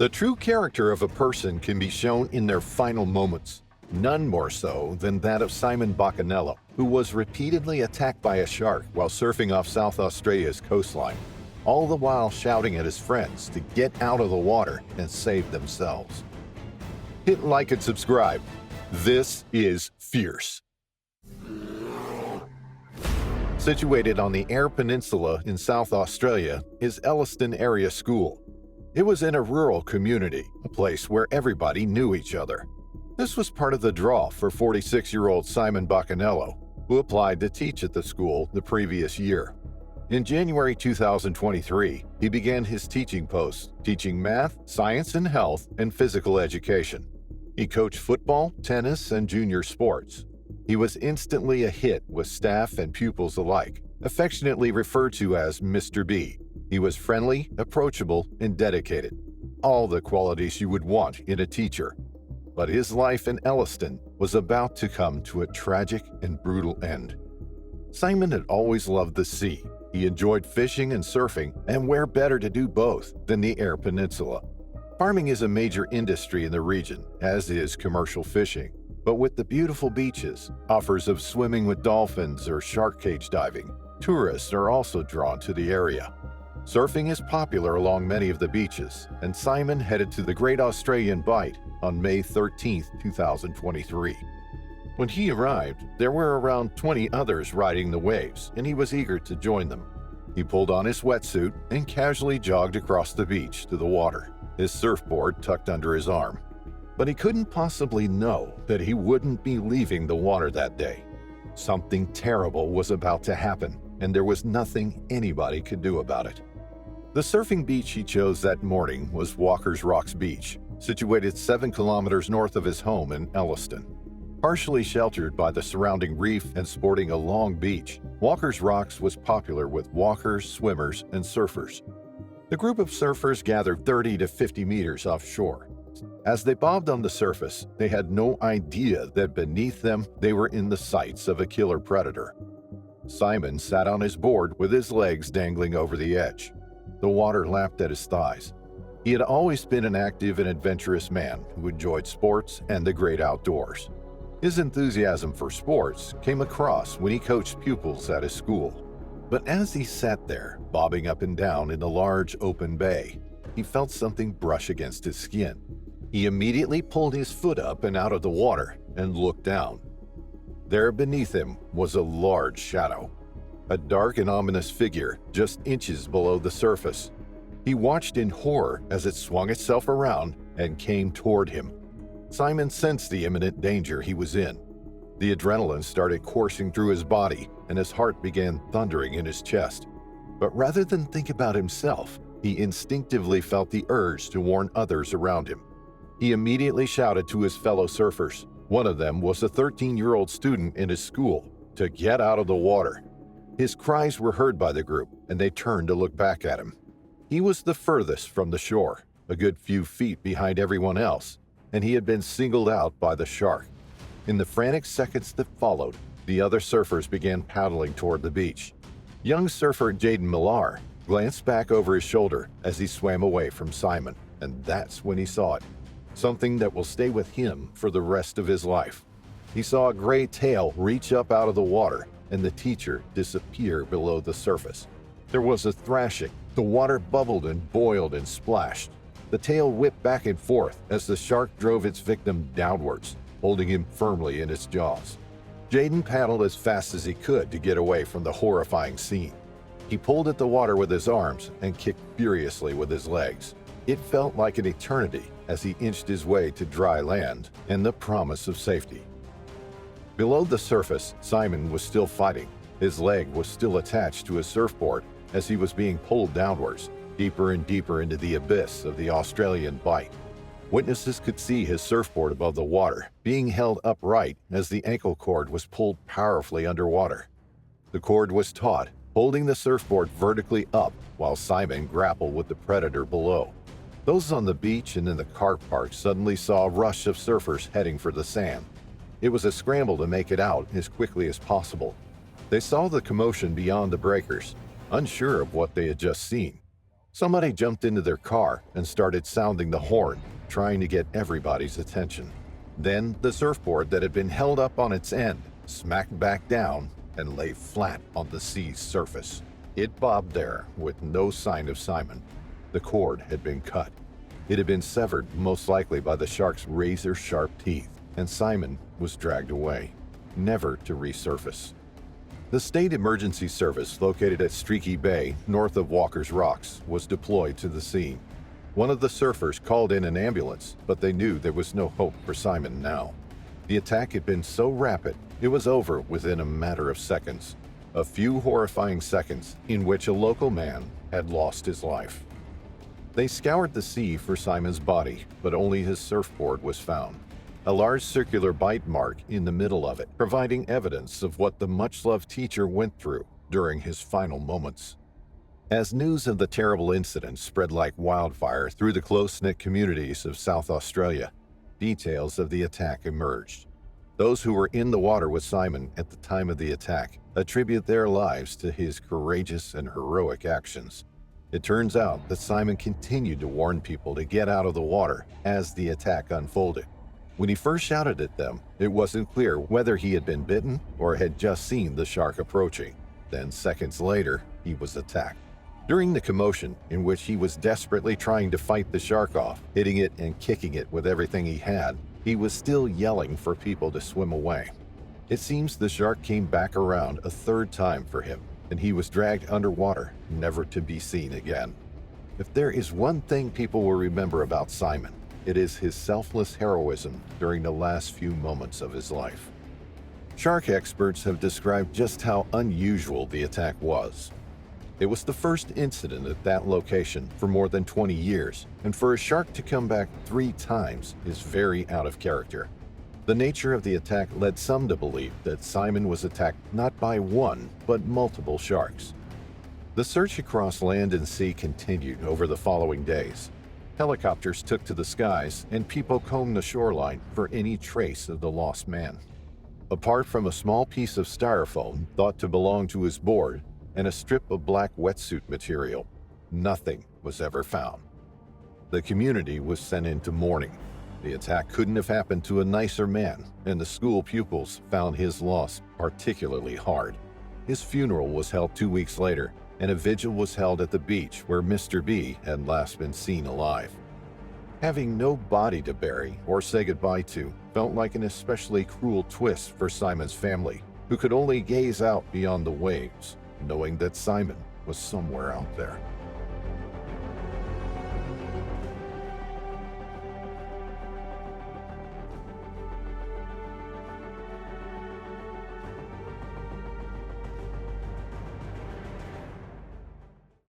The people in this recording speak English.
The true character of a person can be shown in their final moments, none more so than that of Simon Baccanello, who was repeatedly attacked by a shark while surfing off South Australia's coastline, all the while shouting at his friends to get out of the water and save themselves. Hit like and subscribe. This is Fierce. Situated on the Eyre Peninsula in South Australia is Elliston Area School. It was in a rural community, a place where everybody knew each other. This was part of the draw for 46-year-old Simon Baccanello, who applied to teach at the school the previous year. In January 2023, he began his teaching post, teaching math, science and health, and physical education. He coached football, tennis, and junior sports. He was instantly a hit with staff and pupils alike, affectionately referred to as Mr. B. He was friendly, approachable, and dedicated, all the qualities you would want in a teacher. But his life in Elliston was about to come to a tragic and brutal end. Simon had always loved the sea. He enjoyed fishing and surfing, and where better to do both than the Eyre Peninsula? Farming is a major industry in the region, as is commercial fishing. But with the beautiful beaches, offers of swimming with dolphins or shark cage diving, tourists are also drawn to the area. Surfing is popular along many of the beaches, and Simon headed to the Great Australian Bight on May 13, 2023. When he arrived, there were around 20 others riding the waves, and he was eager to join them. He pulled on his wetsuit and casually jogged across the beach to the water, his surfboard tucked under his arm. But he couldn't possibly know that he wouldn't be leaving the water that day. Something terrible was about to happen, and there was nothing anybody could do about it. The surfing beach he chose that morning was Walker's Rocks Beach, situated 7 kilometers north of his home in Elliston. Partially sheltered by the surrounding reef and sporting a long beach, Walker's Rocks was popular with walkers, swimmers, and surfers. The group of surfers gathered 30 to 50 meters offshore. As they bobbed on the surface, they had no idea that beneath them they were in the sights of a killer predator. Simon sat on his board with his legs dangling over the edge. The water lapped at his thighs. He had always been an active and adventurous man who enjoyed sports and the great outdoors. His enthusiasm for sports came across when he coached pupils at his school. But as he sat there, bobbing up and down in the large open bay, he felt something brush against his skin. He immediately pulled his foot up and out of the water and looked down. There beneath him was a large shadow, a dark and ominous figure just inches below the surface. He watched in horror as it swung itself around and came toward him. Simon sensed the imminent danger he was in. The adrenaline started coursing through his body and his heart began thundering in his chest. But rather than think about himself, he instinctively felt the urge to warn others around him. He immediately shouted to his fellow surfers, one of them was a 13-year-old student in his school, to get out of the water. His cries were heard by the group, and they turned to look back at him. He was the furthest from the shore, a good few feet behind everyone else, and he had been singled out by the shark. In the frantic seconds that followed, the other surfers began paddling toward the beach. Young surfer Jaden Millar glanced back over his shoulder as he swam away from Simon, and that's when he saw it. Something that will stay with him for the rest of his life. He saw a gray tail reach up out of the water and the teacher disappear below the surface. There was a thrashing. The water bubbled and boiled and splashed. The tail whipped back and forth as the shark drove its victim downwards, holding him firmly in its jaws. Jaden paddled as fast as he could to get away from the horrifying scene. He pulled at the water with his arms and kicked furiously with his legs. It felt like an eternity as he inched his way to dry land and the promise of safety. Below the surface, Simon was still fighting. His leg was still attached to his surfboard as he was being pulled downwards, deeper and deeper into the abyss of the Australian Bight. Witnesses could see his surfboard above the water, being held upright as the ankle cord was pulled powerfully underwater. The cord was taut, holding the surfboard vertically up while Simon grappled with the predator below. Those on the beach and in the car park suddenly saw a rush of surfers heading for the sand. It was a scramble to make it out as quickly as possible. They saw the commotion beyond the breakers, unsure of what they had just seen. Somebody jumped into their car and started sounding the horn, trying to get everybody's attention. Then the surfboard that had been held up on its end smacked back down and lay flat on the sea's surface. It bobbed there with no sign of Simon. The cord had been cut. It had been severed, most likely by the shark's razor-sharp teeth, and Simon was dragged away, never to resurface. The state emergency service located at Streaky Bay, north of Walker's Rocks, was deployed to the scene. One of the surfers called in an ambulance, but they knew there was no hope for Simon now. The attack had been so rapid, it was over within a matter of seconds. A few horrifying seconds in which a local man had lost his life. They scoured the sea for Simon's body, but only his surfboard was found. A large circular bite mark in the middle of it, providing evidence of what the much-loved teacher went through during his final moments. As news of the terrible incident spread like wildfire through the close-knit communities of South Australia, details of the attack emerged. Those who were in the water with Simon at the time of the attack attribute their lives to his courageous and heroic actions. It turns out that Simon continued to warn people to get out of the water as the attack unfolded. When he first shouted at them, it wasn't clear whether he had been bitten or had just seen the shark approaching. Then seconds later, he was attacked. During the commotion, in which he was desperately trying to fight the shark off, hitting it and kicking it with everything he had, he was still yelling for people to swim away. It seems the shark came back around a third time for him, and he was dragged underwater, never to be seen again. If there is one thing people will remember about Simon, it is his selfless heroism during the last few moments of his life. Shark experts have described just how unusual the attack was. It was the first incident at that location for more than 20 years, and for a shark to come back 3 times is very out of character. The nature of the attack led some to believe that Simon was attacked not by one, but multiple sharks. The search across land and sea continued over the following days. Helicopters took to the skies, and people combed the shoreline for any trace of the lost man. Apart from a small piece of styrofoam thought to belong to his board and a strip of black wetsuit material, nothing was ever found. The community was sent into mourning. The attack couldn't have happened to a nicer man, and the school pupils found his loss particularly hard. His funeral was held 2 weeks later, and a vigil was held at the beach where Mr. B had last been seen alive. Having no body to bury or say goodbye to felt like an especially cruel twist for Simon's family, who could only gaze out beyond the waves, knowing that Simon was somewhere out there.